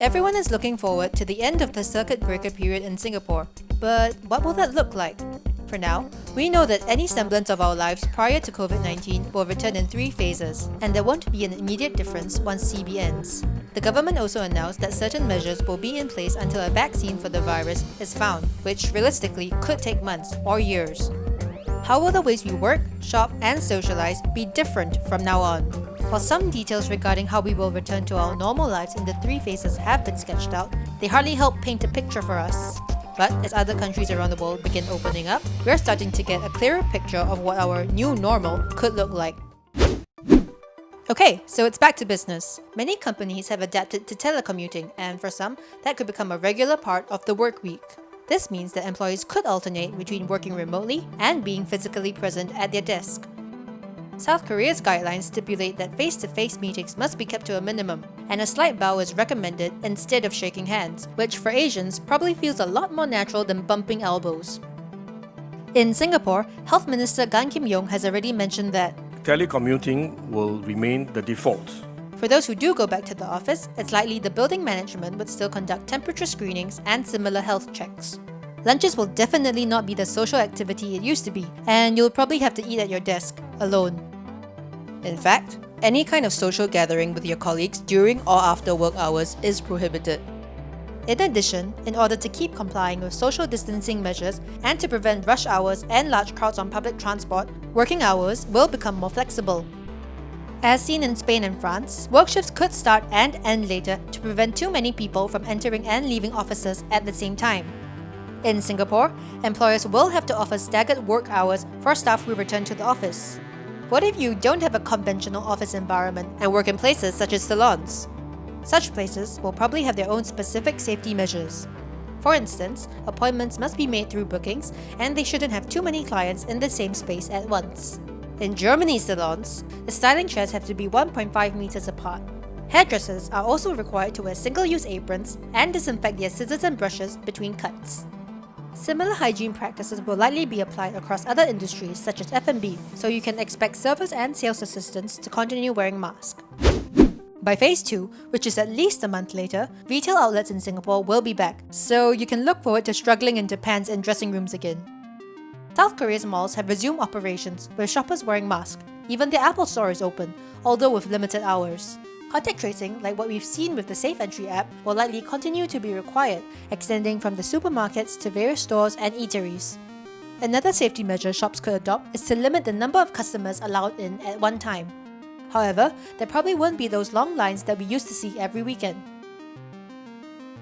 Everyone is looking forward to the end of the circuit breaker period in Singapore, but what will that look like? For now, we know that any semblance of our lives prior to Covid-19 will return in 3 phases, and there won't be an immediate difference once CB ends. The government also announced that certain measures will be in place until a vaccine for the virus is found, which realistically could take months or years. How will the ways we work, shop, and socialize be different from now on? While some details regarding how we will return to our normal lives in the 3 phases have been sketched out, they hardly help paint a picture for us. But as other countries around the world begin opening up, we're starting to get a clearer picture of what our new normal could look like. Okay, so it's back to business. Many companies have adapted to telecommuting, and for some, that could become a regular part of the work week. This means that employees could alternate between working remotely and being physically present at their desk. South Korea's guidelines stipulate that face-to-face meetings must be kept to a minimum, and a slight bow is recommended instead of shaking hands, which for Asians probably feels a lot more natural than bumping elbows. In Singapore, Health Minister Gan Kim-yong has already mentioned that telecommuting will remain the default. For those who do go back to the office, it's likely the building management would still conduct temperature screenings and similar health checks. Lunches will definitely not be the social activity it used to be, and you'll probably have to eat at your desk, alone. In fact, any kind of social gathering with your colleagues during or after work hours is prohibited. In addition, in order to keep complying with social distancing measures and to prevent rush hours and large crowds on public transport, working hours will become more flexible. As seen in Spain and France, work shifts could start and end later to prevent too many people from entering and leaving offices at the same time. In Singapore, employers will have to offer staggered work hours for staff who return to the office. What if you don't have a conventional office environment and work in places such as salons? Such places will probably have their own specific safety measures. For instance, appointments must be made through bookings, and they shouldn't have too many clients in the same space at once. In Germany's salons, the styling chairs have to be 1.5 meters apart. Hairdressers are also required to wear single-use aprons and disinfect their scissors and brushes between cuts. Similar hygiene practices will likely be applied across other industries such as F&B, so you can expect servers and sales assistants to continue wearing masks. By phase 2, which is at least a month later, retail outlets in Singapore will be back, so you can look forward to struggling into pants in dressing rooms again. South Korea's malls have resumed operations, with shoppers wearing masks. Even the Apple Store is open, although with limited hours. Contact tracing, like what we've seen with the Safe Entry app, will likely continue to be required, extending from the supermarkets to various stores and eateries. Another safety measure shops could adopt is to limit the number of customers allowed in at one time. However, there probably won't be those long lines that we used to see every weekend.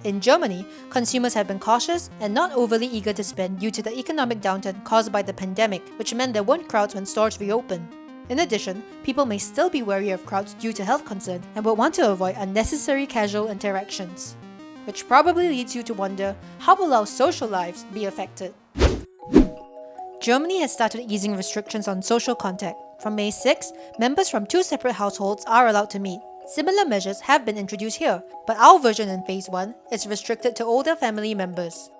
In Germany, consumers have been cautious and not overly eager to spend due to the economic downturn caused by the pandemic, which meant there weren't crowds when stores reopened. In addition, people may still be wary of crowds due to health concerns and will want to avoid unnecessary casual interactions. Which probably leads you to wonder, how will our social lives be affected? Germany has started easing restrictions on social contact. From May 6, members from 2 separate households are allowed to meet. Similar measures have been introduced here, but our version in phase 1 is restricted to older family members.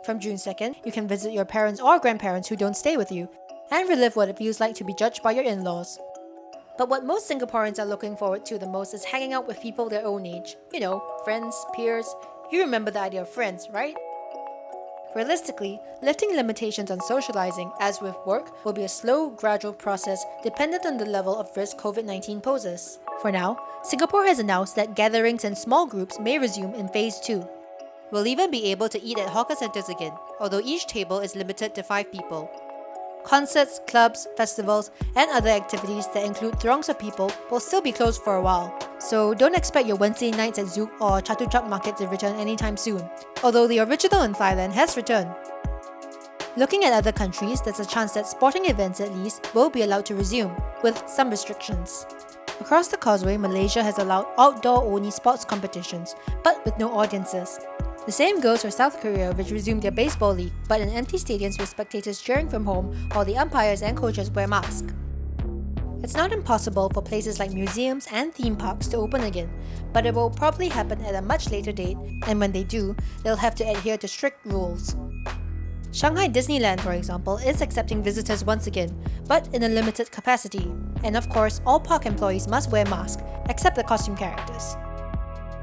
From June 2nd, you can visit your parents or grandparents who don't stay with you, and relive what it feels like to be judged by your in-laws. But what most Singaporeans are looking forward to the most is hanging out with people their own age. You know, friends, peers. You remember the idea of friends, right? Realistically, lifting limitations on socializing, as with work, will be a slow, gradual process dependent on the level of risk Covid-19 poses. For now, Singapore has announced that gatherings in small groups may resume in phase 2. We'll even be able to eat at hawker centres again, although each table is limited to 5 people. Concerts, clubs, festivals, and other activities that include throngs of people will still be closed for a while, so don't expect your Wednesday nights at Zouk or Chatuchak Market to return anytime soon, although the original in Thailand has returned. Looking at other countries, there's a chance that sporting events at least will be allowed to resume, with some restrictions. Across the causeway, Malaysia has allowed outdoor-only sports competitions, but with no audiences. The same goes for South Korea, which resumed their baseball league, but in empty stadiums with spectators cheering from home while the umpires and coaches wear masks. It's not impossible for places like museums and theme parks to open again, but it will probably happen at a much later date, and when they do, they'll have to adhere to strict rules. Shanghai Disneyland, for example, is accepting visitors once again, but in a limited capacity. And of course, all park employees must wear masks, except the costume characters.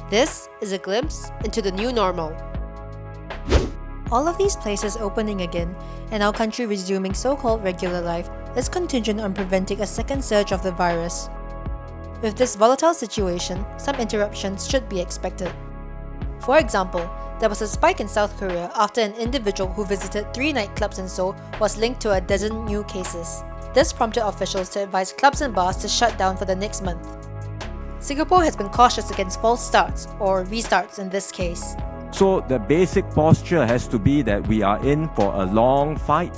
This is a glimpse into the new normal. All of these places opening again and our country resuming so-called regular life is contingent on preventing a second surge of the virus. With this volatile situation, some interruptions should be expected. For example, there was a spike in South Korea after an individual who visited 3 nightclubs in Seoul was linked to a dozen new cases. This prompted officials to advise clubs and bars to shut down for the next month. Singapore has been cautious against false starts, or restarts in this case. So the basic posture has to be that we are in for a long fight.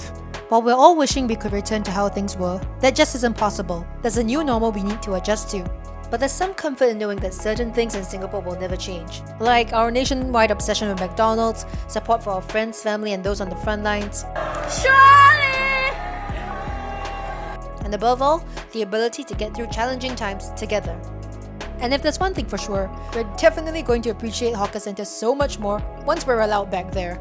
While we're all wishing we could return to how things were, that just isn't possible. There's a new normal we need to adjust to. But there's some comfort in knowing that certain things in Singapore will never change. Like our nationwide obsession with McDonald's, support for our friends, family and those on the front lines. Surely! And above all, the ability to get through challenging times together. And if there's one thing for sure, we're definitely going to appreciate hawker centres so much more once we're allowed back there.